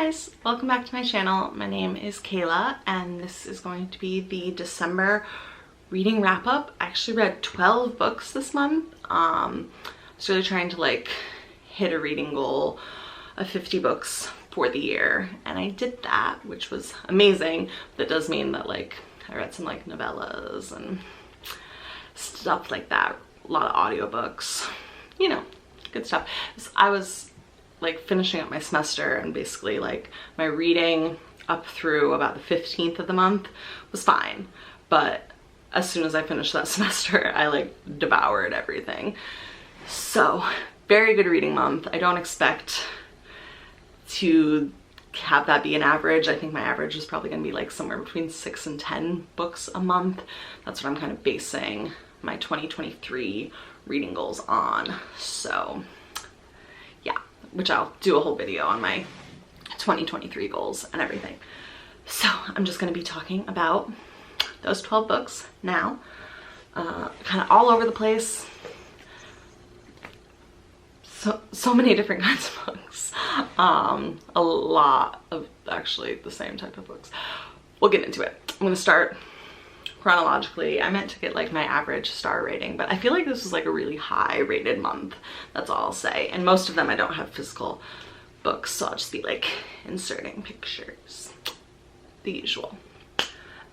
guys, welcome back to my channel. My name is Kayla and this is going to be the December reading wrap up. I actually read 12 books this month. I was really trying to like hit a reading goal of 50 books for the year and I did that, which was amazing. That does mean that like I read some like novellas and stuff like that, a lot of audiobooks, you know, good stuff. I was like finishing up my semester and basically like my reading up through about the 15th of the month was fine, but as soon as I finished that semester I like devoured everything. So very good reading month. I don't expect to have that be an average. I think my average is probably gonna be like somewhere between 6 and 10 books a month. That's what I'm kind of basing my 2023 reading goals on. So yeah, which I'll do a whole video on my 2023 goals and everything. So I'm just going to be talking about those 12 books now, kind of all over the place. So many different kinds of books. A lot of actually the same type of books. We'll get into it. I'm going to start chronologically. I meant to get like my average star rating, but I feel like this was like a really high rated month. That's all I'll say. And most of them I don't have physical books, so I'll just be like inserting pictures. The usual.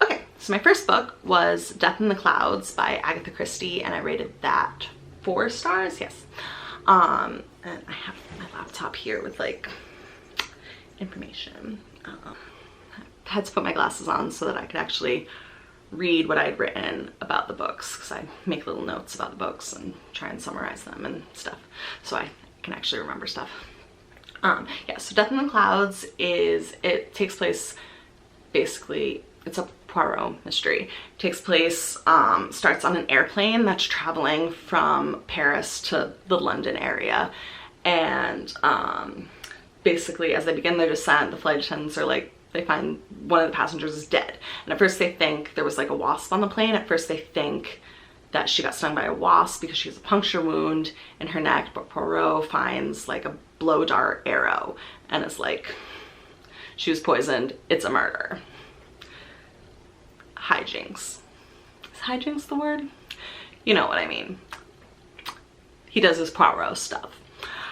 Okay, so my first book was Death in the Clouds by Agatha Christie, and I rated that 4 stars, yes. And I have my laptop here with like information. I had to put my glasses on so that I could actually read what I'd written about the books, because I make little notes about the books and try and summarize them and stuff, so I can actually remember stuff. Yeah, so Death in the Clouds it takes place, basically it's a Poirot mystery. It takes place, starts on an airplane that's traveling from Paris to the London area, and basically as they begin their descent, the flight attendants are like, they find one of the passengers is dead. And at first they think there was like a wasp on the plane. At first they think that she got stung by a wasp because she has a puncture wound in her neck, but Poirot finds like a blow dart arrow and is like, she was poisoned, it's a murder. Hijinks. Is hijinks the word? You know what I mean. He does his Poirot stuff.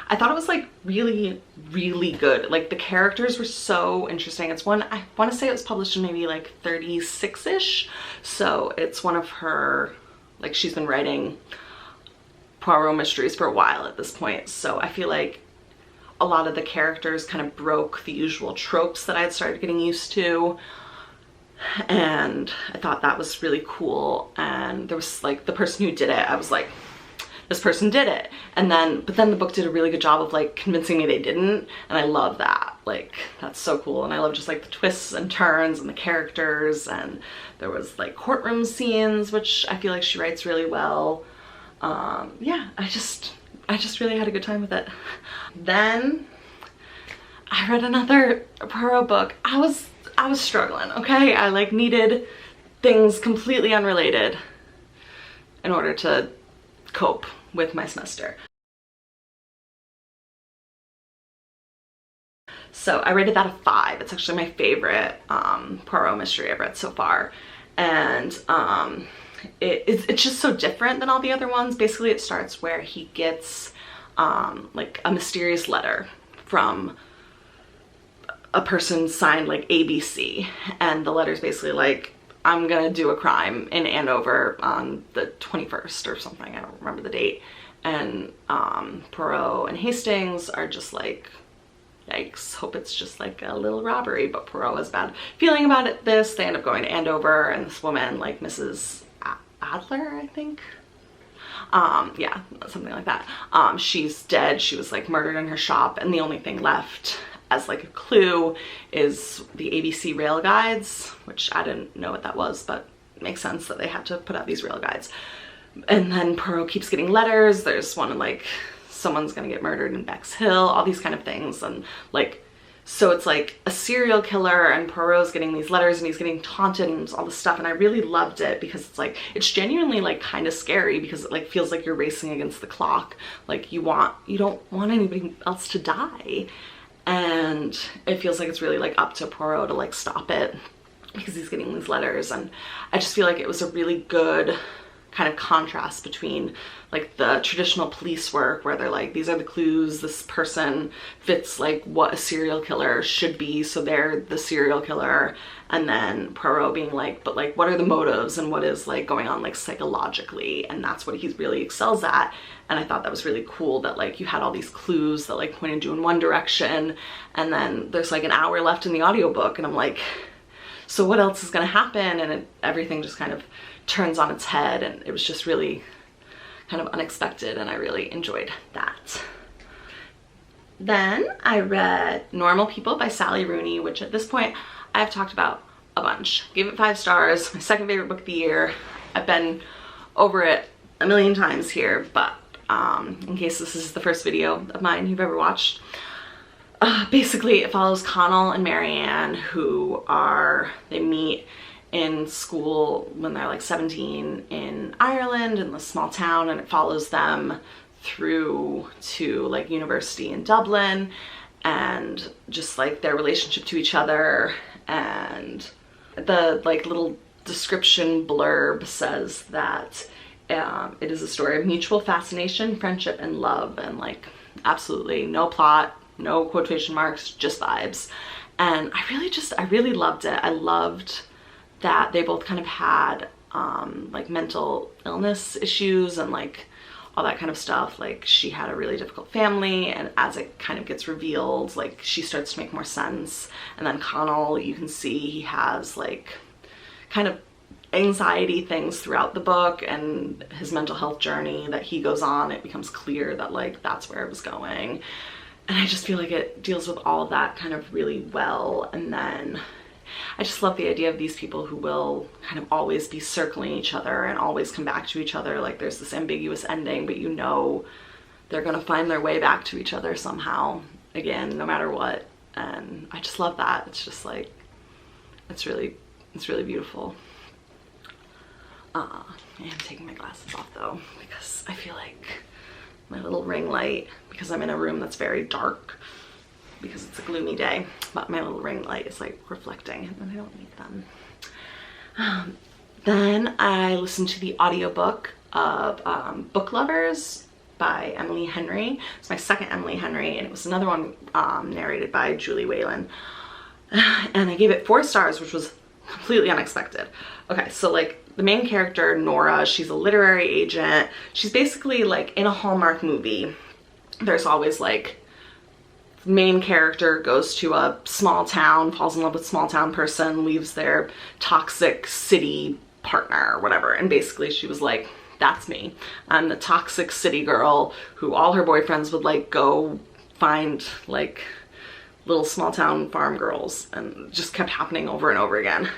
I thought it was like really, really good. Like the characters were so interesting. It's one, I want to say it was published in maybe like 36-ish. So it's one of her, like she's been writing Poirot mysteries for a while at this point. So I feel like a lot of the characters kind of broke the usual tropes that I had started getting used to. And I thought that was really cool. And there was like the person who did it, I was like, this person did it. And then, but then the book did a really good job of like convincing me they didn't. And I love that. Like, that's so cool. And I love just like the twists and turns and the characters. And there was like courtroom scenes, which I feel like she writes really well. Yeah, I just really had a good time with it. Then I read another Poirot book. I was struggling, okay? I like needed things completely unrelated in order to cope with my semester. So I rated that a 5. It's actually my favorite Poirot mystery I've read so far. And it's just so different than all the other ones. Basically it starts where he gets like a mysterious letter from a person signed like ABC, and the letter's basically like, I'm gonna do a crime in Andover on the 21st or something, I don't remember the date. And Poirot and Hastings are just like, yikes, hope it's just like a little robbery. But Poirot has a bad feeling about it. They end up going to Andover, and this woman, like Mrs. Adler, I think, yeah, something like that, she's dead. She was like murdered in her shop, and the only thing left as like a clue is the ABC rail guides, which I didn't know what that was, but it makes sense that they had to put out these rail guides. And then Poirot keeps getting letters. There's one like someone's gonna get murdered in Bexhill, all these kind of things. And like, so it's like a serial killer, and Poirot's getting these letters and he's getting taunted and all this stuff. And I really loved it because it's like, it's genuinely like kind of scary, because it like feels like you're racing against the clock. Like you don't want anybody else to die. and it feels like it's really like up to Poirot to like stop it because he's getting these letters. And I just feel like it was a really good kind of contrast between like the traditional police work where they're like, these are the clues, this person fits like what a serial killer should be, so they're the serial killer, and then Poirot being like, but like what are the motives and what is like going on like psychologically, and that's what he really excels at. And I thought that was really cool that like you had all these clues that like pointed you in one direction, and then there's like an hour left in the audiobook and I'm like, so what else is going to happen? And everything just kind of turns on its head, and it was just really kind of unexpected, and I really enjoyed that. Then I read Normal People by Sally Rooney, which at this point I've talked about a bunch. Gave it 5 stars, my second favorite book of the year. I've been over it a million times here, but in case this is the first video of mine you've ever watched. Basically it follows Connell and Marianne, who they meet in school when they're like 17 in Ireland in this small town, and it follows them through to like university in Dublin and just like their relationship to each other. And the like little description blurb says that it is a story of mutual fascination, friendship, and love, and like absolutely no plot, no quotation marks, just vibes. And I really loved it. I loved that they both kind of had like mental illness issues and like all that kind of stuff. Like she had a really difficult family, and as it kind of gets revealed, like she starts to make more sense. And then Connell, you can see he has like kind of anxiety things throughout the book, and his mental health journey that he goes on, it becomes clear that like that's where it was going. And I just feel like it deals with all of that kind of really well. And then I just love the idea of these people who will kind of always be circling each other and always come back to each other. Like there's this ambiguous ending, but you know they're gonna find their way back to each other somehow again, no matter what. And I just love that. It's just like, it's really beautiful. I am taking my glasses off though, because I feel like my little ring light, because I'm in a room that's very dark because it's a gloomy day, but my little ring light is like reflecting, and I don't need them. Then I listened to the audiobook of Book Lovers by Emily Henry. It's my second Emily Henry, and it was another one narrated by Julie Whalen. And I gave it 4 stars, which was completely unexpected. Okay, so like the main character, Nora, she's a literary agent. She's basically like in a Hallmark movie. There's always like main character goes to a small town, falls in love with a small town person, leaves their toxic city partner or whatever. And basically she was like, that's me. I'm the toxic city girl who all her boyfriends would like go find like little small town farm girls, and just kept happening over and over again.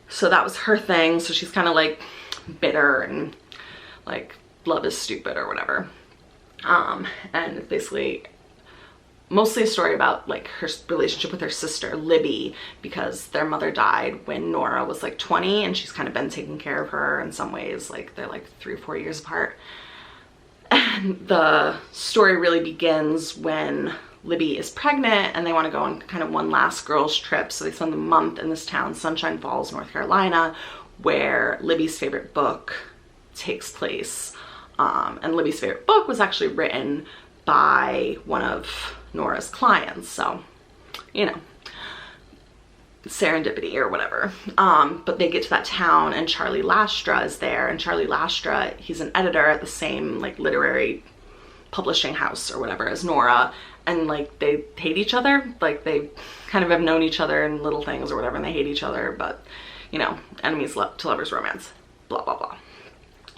So that was her thing. So she's kind of like bitter and like love is stupid or whatever. And it's basically mostly a story about like her relationship with her sister Libby, because their mother died when Nora was like 20, and she's kind of been taking care of her in some ways. Like they're like 3 or 4 years apart. And the story really begins when Libby is pregnant and they want to go on kind of one last girls trip. So they spend a month in this town, Sunshine Falls, North Carolina, where Libby's favorite book takes place. And Libby's favorite book was actually written by one of Nora's clients. So, you know, serendipity or whatever. But they get to that town and Charlie Lastra is there, and Charlie Lastra, he's an editor at the same like literary publishing house or whatever as Nora, and like they hate each other. Like they kind of have known each other in little things or whatever, and they hate each other, but you know, enemies to lovers romance, blah blah blah.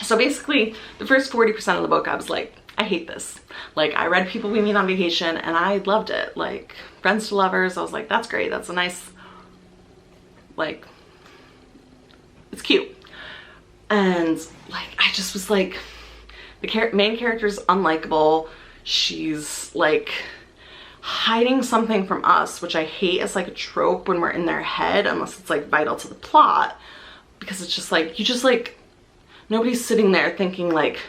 So basically the first 40% of the book I was like, I hate this. Like I read People We Meet on Vacation and I loved it. Like Friends to Lovers, I was like, that's great, that's a nice, like, it's cute. And like I just was like, the main character's unlikable. She's like hiding something from us, which I hate as like a trope when we're in their head, unless it's like vital to the plot, because it's just like, you just like, nobody's sitting there thinking like,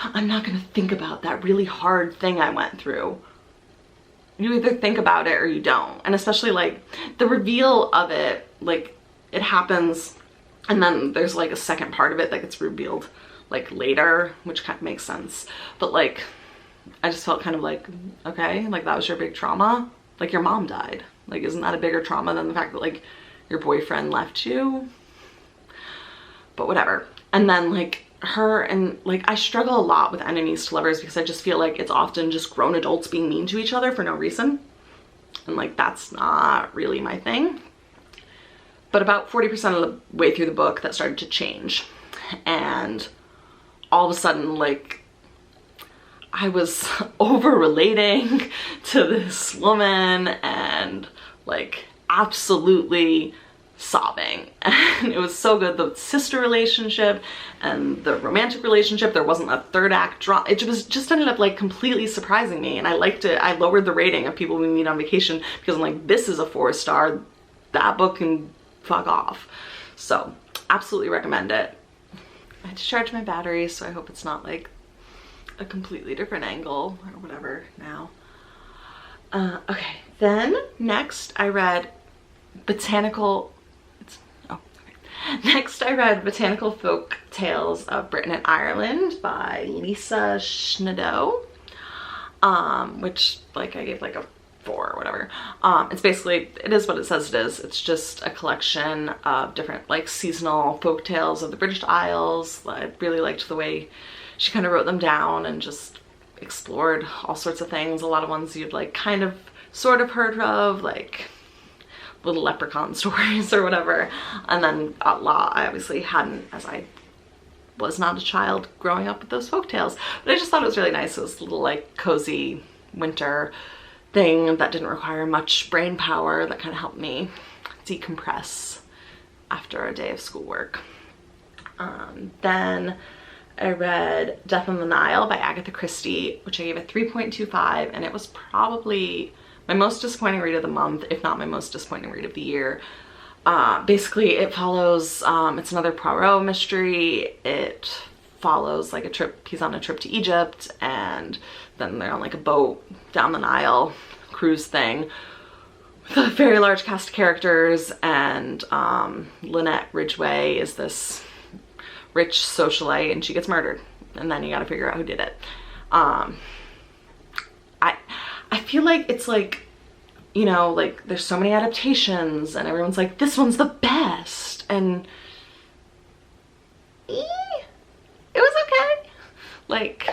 I'm not gonna think about that really hard thing I went through. you either think about it or you don't. And especially like the reveal of it, like it happens and then there's like a second part of it that gets revealed like later, which kind of makes sense. But like, I just felt kind of like, okay, like that was your big trauma. Like your mom died. Like, isn't that a bigger trauma than the fact that like your boyfriend left you? But whatever. And then like her and like, I struggle a lot with enemies to lovers because I just feel like it's often just grown adults being mean to each other for no reason. And like, that's not really my thing. But about 40% of the way through the book that started to change. And all of a sudden, like, I was over relating to this woman and like absolutely sobbing. And it was so good. The sister relationship and the romantic relationship, there wasn't a third act drama. It was just ended up like completely surprising me, and I liked it. I lowered the rating of People We Meet on Vacation because I'm like, this is a 4-star. That book can fuck off. So absolutely recommend it. I had to charge my battery, so I hope it's not like a completely different angle or whatever now. Okay, then next I read Botanical Folk Tales of Britain and Ireland by Lisa Schnadow, which like I gave like a 4 or whatever. It's basically, it is what it says it is. It's just a collection of different like seasonal folk tales of the British Isles. I really liked the way she kind of wrote them down and just explored all sorts of things. A lot of ones you'd like kind of sort of heard of, like little leprechaun stories or whatever. And then a lot I obviously hadn't, as I was not a child growing up with those folk tales. But I just thought it was really nice. It was a little like cozy winter thing that didn't require much brain power, that kind of helped me decompress after a day of schoolwork. Then I read Death on the Nile by Agatha Christie, which I gave a 3.25, and it was probably my most disappointing read of the month, if not my most disappointing read of the year. Basically it follows, it's another Poirot mystery. It follows like a trip, he's on a trip to Egypt, and then they're on like a boat down the Nile cruise thing with a very large cast of characters, and Lynette Ridgway is this rich socialite and she gets murdered, and then you gotta figure out who did it. I feel like it's like, you know, like there's so many adaptations and everyone's like, this one's the best, and it was okay. Like,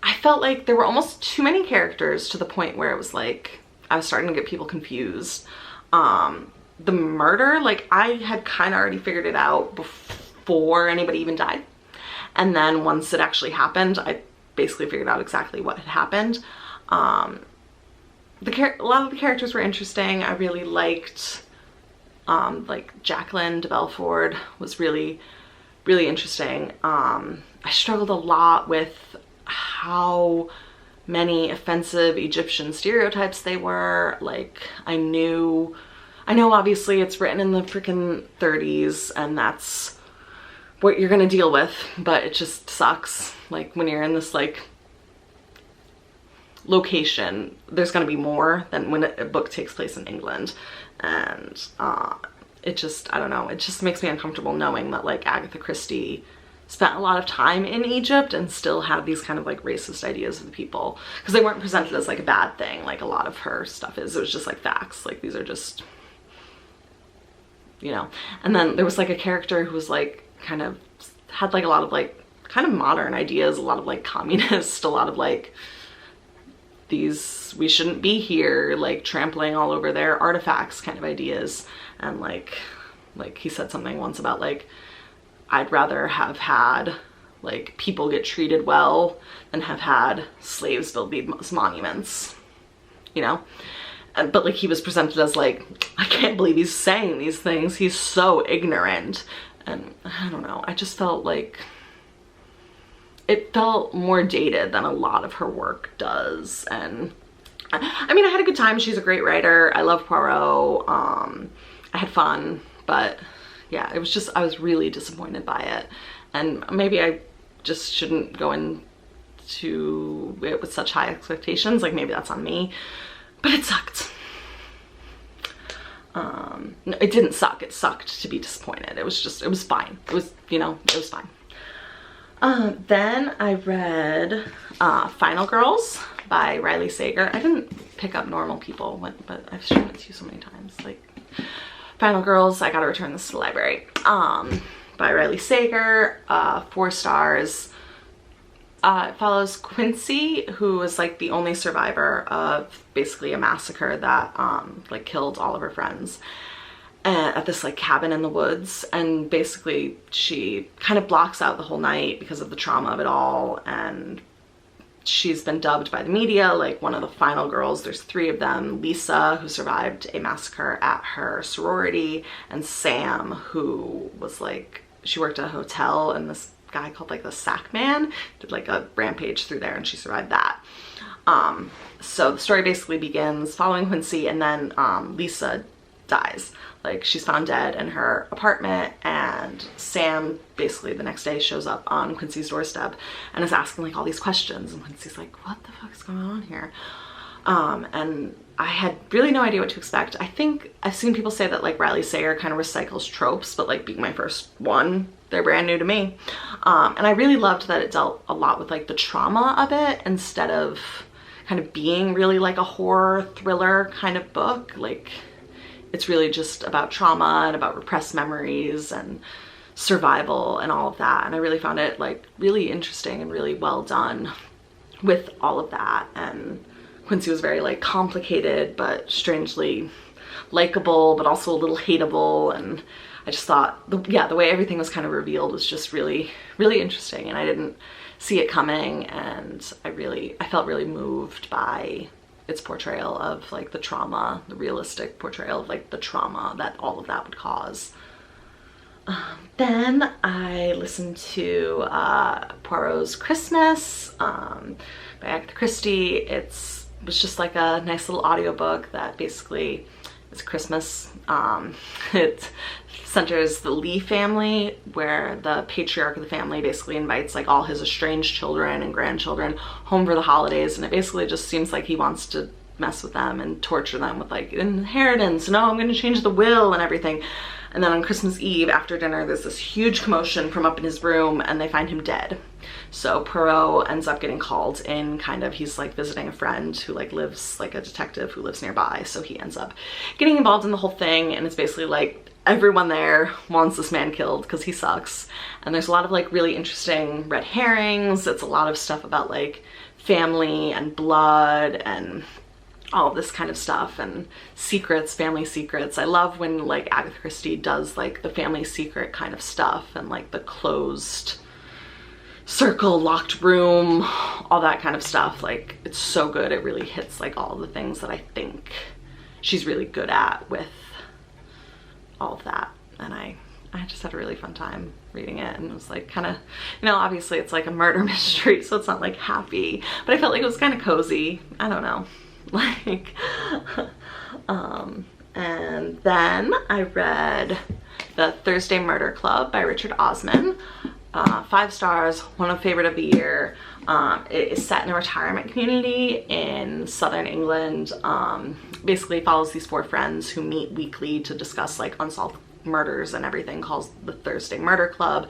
I felt like there were almost too many characters to the point where it was like, I was starting to get people confused. The murder, like I had kind of already figured it out before anybody even died. And then once it actually happened, I basically figured out exactly what had happened. A lot of the characters were interesting. I really liked, like Jacqueline de Belford was really, really interesting. I struggled a lot with how many offensive Egyptian stereotypes they were. Like, I know obviously it's written in the freaking 30s and that's what you're gonna deal with, but it just sucks. Like when you're in this like location, there's gonna be more than when a book takes place in England. And it just, I don't know, it just makes me uncomfortable knowing that like Agatha Christie spent a lot of time in Egypt and still had these kind of like racist ideas of the people, because they weren't presented as like a bad thing like a lot of her stuff is. It was just like facts, like these are just, you know. And then there was like a character who was like kind of had like a lot of like kind of modern ideas, a lot of like communist, a lot of like these we shouldn't be here, like trampling all over their artifacts kind of ideas. And like he said something once about like, I'd rather have had like people get treated well than have had slaves build these monuments, you know. But like he was presented as like, I can't believe he's saying these things, he's so ignorant. And I don't know, I just felt like it felt more dated than a lot of her work does. And I mean, I had a good time. She's a great writer. I love Poirot. I had fun, but yeah, it was just, I was really disappointed by it. And maybe I just shouldn't go in to it with such high expectations. Like maybe that's on me, but it sucked. No, it didn't suck. It sucked to be disappointed. It was fine. It was, you know, it was fine. Then I read Final Girls by Riley Sager. I didn't pick up Normal People, but I've shown it to you so many times. Like, Final Girls, I gotta return this to the library. By Riley Sager, 4 stars. It follows Quincy, who is like the only survivor of basically a massacre that like killed all of her friends at this like cabin in the woods. And basically she kind of blocks out the whole night because of the trauma of it all, and she's been dubbed by the media like one of the final girls. There's 3 of them: Lisa, who survived a massacre at her sorority, and Sam, who was like, she worked at a hotel, and this guy called like the Sack Man did like a rampage through there, and she survived that. So the story basically begins following Quincy, and then Lisa dies. Like, she's found dead in her apartment, and Sam basically the next day shows up on Quincy's doorstep and is asking like all these questions, and Quincy's like, what the fuck is going on here? And I had really no idea what to expect. I think I've seen people say that like Riley Sager kind of recycles tropes, but like being my first one, they're brand new to me. And I really loved that it dealt a lot with like the trauma of it, instead of kind of being really like a horror thriller kind of book. Like, it's really just about trauma and about repressed memories and survival and all of that. And I really found it like really interesting and really well done with all of that. And Quincy was very like complicated but strangely likable, but also a little hateable. And I just thought the way everything was kind of revealed was just really, really interesting, and I didn't see it coming, and I felt really moved by its portrayal of like the trauma, the realistic portrayal of like the trauma that all of that would cause. Then I listened to Poirot's Christmas by Agatha Christie. It was just like a nice little audiobook that basically is Christmas. It centers the Lee family, where the patriarch of the family basically invites like all his estranged children and grandchildren home for the holidays, and it basically just seems like he wants to mess with them and torture them with like inheritance. No, I'm going to change the will and everything. And then on Christmas Eve after dinner, there's this huge commotion from up in his room, and they find him dead. So Poirot ends up getting called in, kind of, he's like visiting a friend who like lives, like a detective who lives nearby. So he ends up getting involved in the whole thing, and it's basically like everyone there wants this man killed because he sucks. And there's a lot of like really interesting red herrings. It's a lot of stuff about like family and blood and all of this kind of stuff, and secrets, family secrets. I love when like Agatha Christie does like the family secret kind of stuff, and like the closed circle, locked room, all that kind of stuff. Like, it's so good. It really hits like all the things that I think she's really good at with all of that. And I just had a really fun time reading it, and it was like kind of, you know, obviously it's like a murder mystery, so it's not like happy, but I felt like it was kind of cozy. I don't know. Like, and then I read The Thursday Murder Club by Richard Osman. 5 stars, one of favorite of the year. It is set in a retirement community in southern England. Basically follows these 4 friends who meet weekly to discuss like unsolved murders and everything, calls the Thursday Murder Club.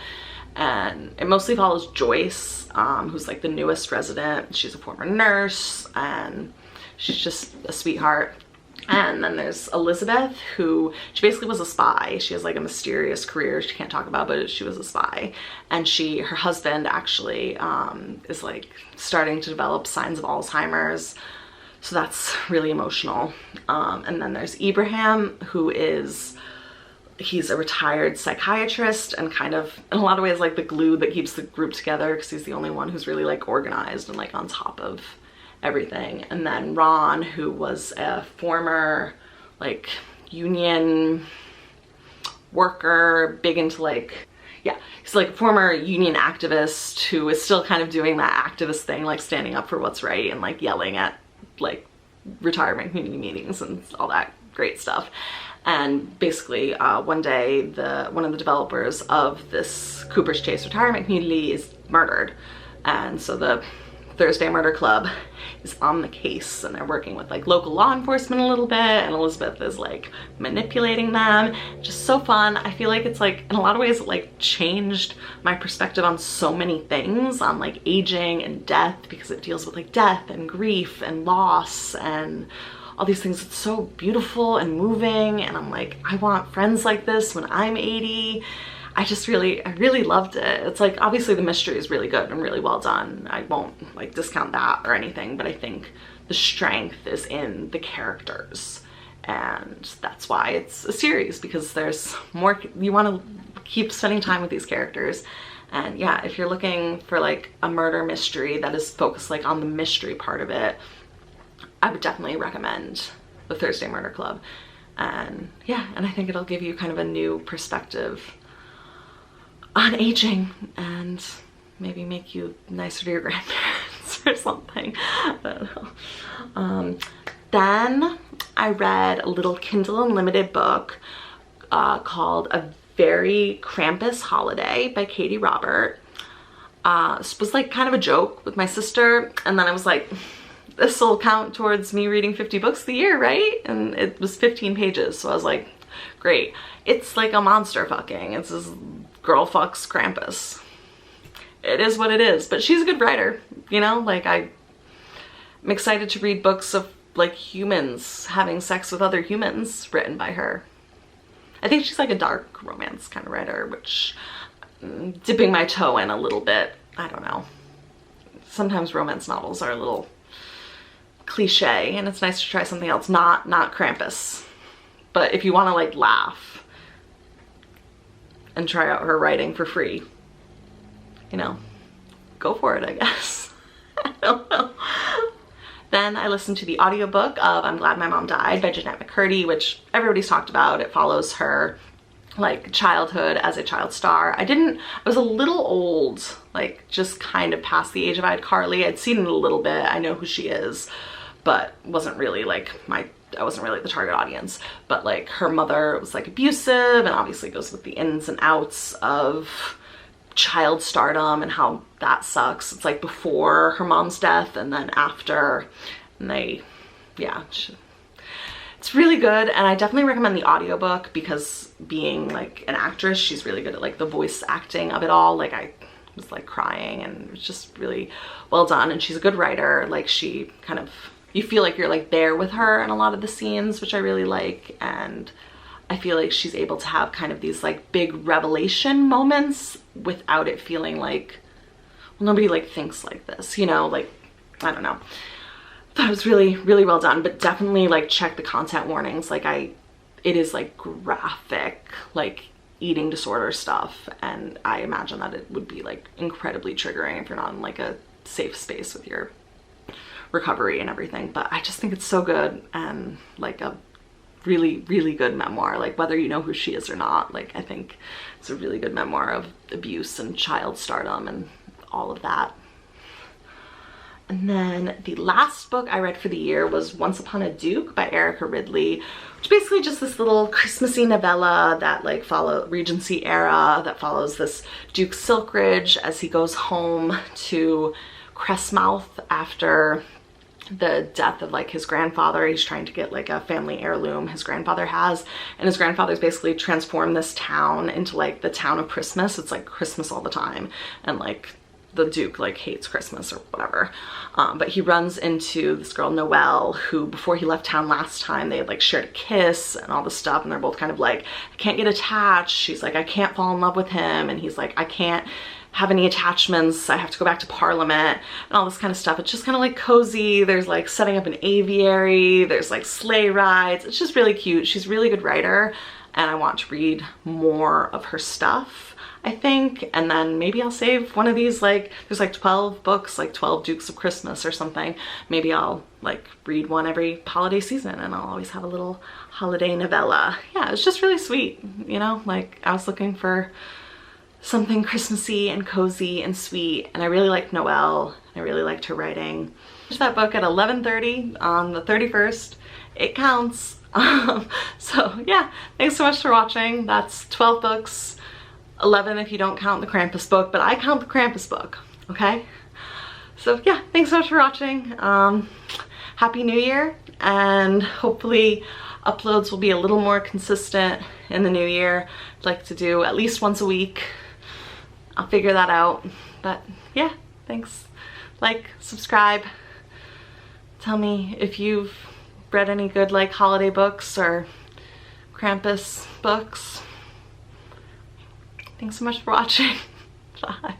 And it mostly follows Joyce, who's like the newest resident. She's a former nurse, and she's just a sweetheart. And then there's Elizabeth, who, she basically was a spy. She has like a mysterious career she can't talk about, but she was a spy. And her husband actually is like starting to develop signs of Alzheimer's. So that's really emotional. And then there's Ibrahim, who he's a retired psychiatrist, and kind of in a lot of ways like the glue that keeps the group together, because he's the only one who's really like organized and like on top of everything. And then Ron, who was a former like union worker, big into like, yeah, he's like a former union activist who is still kind of doing that activist thing, like standing up for what's right and like yelling at like retirement community meetings and all that great stuff. And basically one day one of the developers of this Cooper's Chase retirement community is murdered, and so the Thursday Murder Club is on the case, and they're working with like local law enforcement a little bit, and Elizabeth is like manipulating them. Just so fun. I feel like it's like, in a lot of ways, it like changed my perspective on so many things, on like aging and death, because it deals with like death and grief and loss and all these things. It's so beautiful and moving, and I'm like, I want friends like this when I'm 80. I really loved it. It's like, obviously the mystery is really good and really well done. I won't like discount that or anything, but I think the strength is in the characters, and that's why it's a series, because there's more. You want to keep spending time with these characters. And yeah, if you're looking for like a murder mystery that is focused like on the mystery part of it, I would definitely recommend the Thursday Murder Club. And yeah, and I think it'll give you kind of a new perspective on aging, and maybe make you nicer to your grandparents or something. I don't know. Then I read a little Kindle Unlimited book called A Very Krampus Holiday by Katie Robert. This was like kind of a joke with my sister, and then I was like, this will count towards me reading 50 books a year, right? And it was 15 pages, so I was like, great. It's like a monster fucking. It's this girl fucks Krampus. It is what it is, but she's a good writer, you know? Like, I'm excited to read books of like humans having sex with other humans written by her. I think she's like a dark romance kind of writer, which I'm dipping my toe in a little bit. I don't know. Sometimes romance novels are a little cliche, and it's nice to try something else, not Krampus. But if you want to like laugh and try out her writing for free, you know, go for it, I guess. I don't know. Then I listened to the audiobook of I'm Glad My Mom Died by Jeanette McCurdy, which everybody's talked about. It follows her like childhood as a child star. I was a little old, like just kind of past the age of iCarly. I'd seen it a little bit. I know who she is, but wasn't really like I wasn't really the target audience. But like her mother was like abusive, and obviously goes with the ins and outs of child stardom and how that sucks. It's like before her mom's death and then after, and it's really good. And I definitely recommend the audiobook, because being like an actress, she's really good at like the voice acting of it all. Like, I was like crying, and it was just really well done. And she's a good writer. Like, she kind of, you feel like you're like there with her in a lot of the scenes, which I really like. And I feel like she's able to have kind of these like big revelation moments without it feeling like, well, nobody like thinks like this, you know? Like, I don't know. I thought it was really, really well done, but definitely like check the content warnings. Like, it is like graphic, like eating disorder stuff. And I imagine that it would be like incredibly triggering if you're not in like a safe space with your recovery and everything. But I just think it's so good, and like a really, really good memoir. Like, whether you know who she is or not, like, I think it's a really good memoir of abuse and child stardom and all of that. And then the last book I read for the year was Once Upon a Duke by Erica Ridley, which is basically just this little Christmassy novella that like Regency era, that follows this Duke Silkridge as he goes home to Crestmouth after the death of like his grandfather. He's trying to get like a family heirloom his grandfather has, and his grandfather's basically transformed this town into like the town of Christmas. It's like Christmas all the time, and like the Duke like hates Christmas or whatever. But he runs into this girl Noelle, who before he left town last time they had like shared a kiss and all this stuff, and they're both kind of like, I can't get attached. She's like, I can't fall in love with him, and he's like, I can't have any attachments, I have to go back to Parliament, and all this kind of stuff. It's just kind of like cozy. There's like setting up an aviary, there's like sleigh rides. It's just really cute. She's a really good writer, and I want to read more of her stuff, I think. And then maybe I'll save one of these, like there's like 12 books, like 12 Dukes of Christmas or something. Maybe I'll like read one every holiday season, and I'll always have a little holiday novella. Yeah, it's just really sweet, you know? Like, I was looking for something Christmassy and cozy and sweet, and I really liked Noelle. I really liked her writing. I finished that book at 11:30 on the 31st. It counts. So yeah, thanks so much for watching. That's 12 books, 11 if you don't count the Krampus book, but I count the Krampus book, okay? So yeah, thanks so much for watching. Happy New Year, and hopefully uploads will be a little more consistent in the new year. I'd like to do at least once a week. I'll figure that out. But yeah, thanks. Like, subscribe. Tell me if you've read any good like holiday books or Krampus books. Thanks so much for watching. Bye.